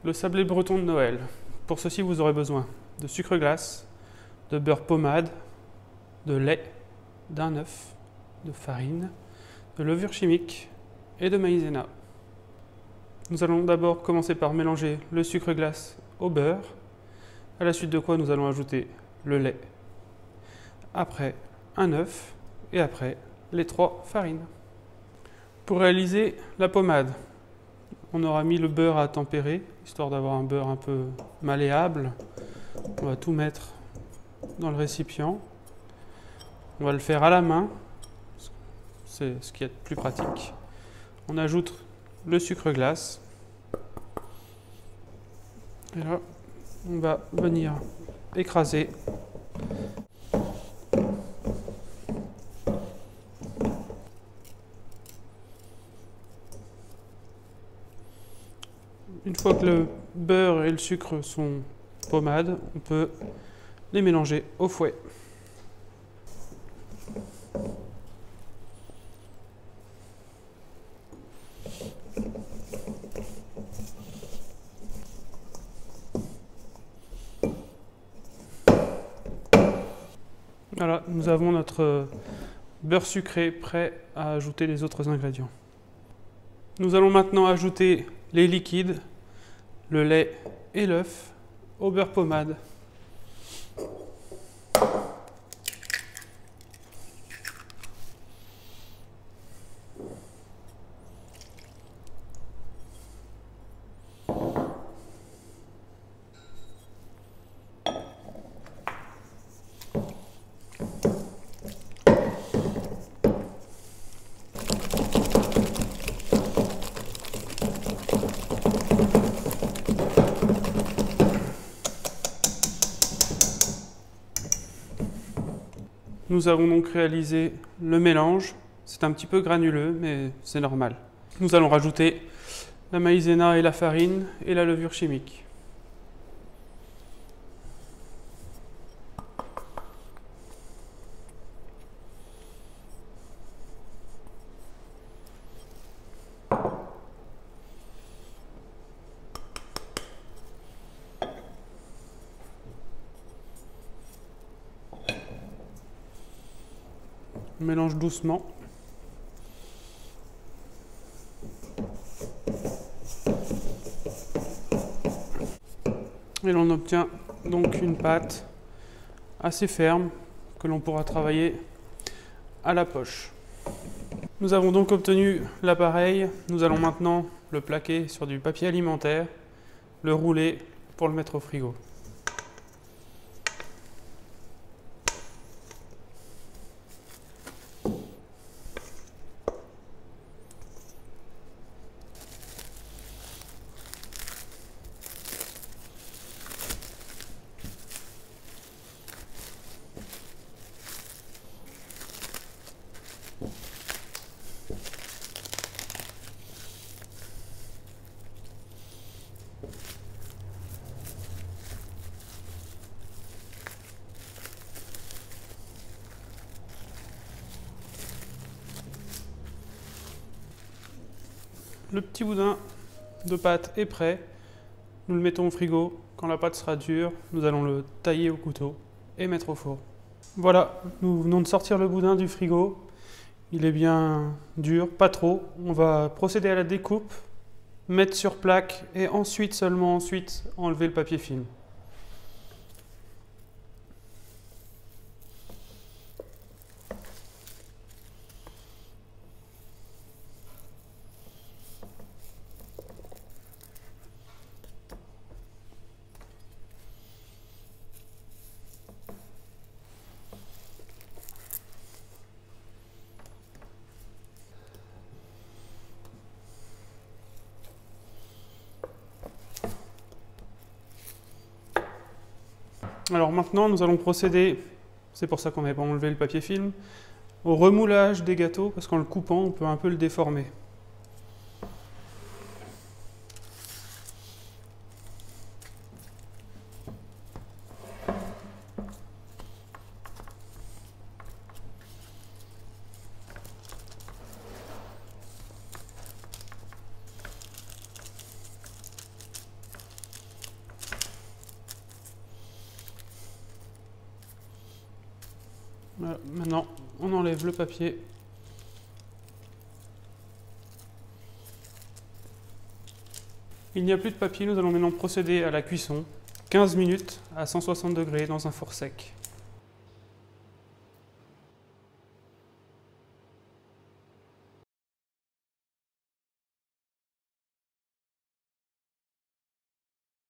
le sablé breton de Noël. Pour ceci, vous aurez besoin de sucre glace, de beurre pommade, de lait, d'un œuf, de farine, de levure chimique et de maïzena. Nous allons d'abord commencer par mélanger le sucre glace au beurre, à la suite de quoi nous allons ajouter le lait, après un œuf et après les 3 farines. Pour réaliser la pommade, on aura mis le beurre à tempérer, histoire d'avoir un beurre un peu malléable. On va tout mettre dans le récipient. On va le faire à la main, c'est ce qui est plus pratique. On ajoute le sucre glace. Et là, on va venir écraser. Une fois que le beurre et le sucre sont pommades, on peut les mélanger au fouet. Voilà, nous avons notre beurre sucré prêt à ajouter les autres ingrédients. Nous allons maintenant ajouter les liquides, le lait et l'œuf au beurre pommade. Nous avons donc réalisé le mélange. C'est un petit peu granuleux, mais c'est normal. Nous allons rajouter la maïzena et la farine et la levure chimique. On mélange doucement. Et l'on obtient donc une pâte assez ferme que l'on pourra travailler à la poche. Nous avons donc obtenu l'appareil. Nous allons maintenant le plaquer sur du papier alimentaire, le rouler pour le mettre au frigo. Le petit boudin de pâte est prêt. Nous le mettons au frigo. Quand la pâte sera dure, nous allons le tailler au couteau et mettre au four. Voilà, nous venons de sortir le boudin du frigo. Il est bien dur, pas trop. On va procéder à la découpe, mettre sur plaque et ensuite, seulement ensuite, enlever le papier film. Alors maintenant, nous allons procéder, c'est pour ça qu'on n'avait pas enlevé le papier film, au remoulage des gâteaux, parce qu'en le coupant, on peut un peu le déformer. Voilà, maintenant, on enlève le papier. Il n'y a plus de papier, nous allons maintenant procéder à la cuisson. 15 minutes à 160 degrés dans un four sec.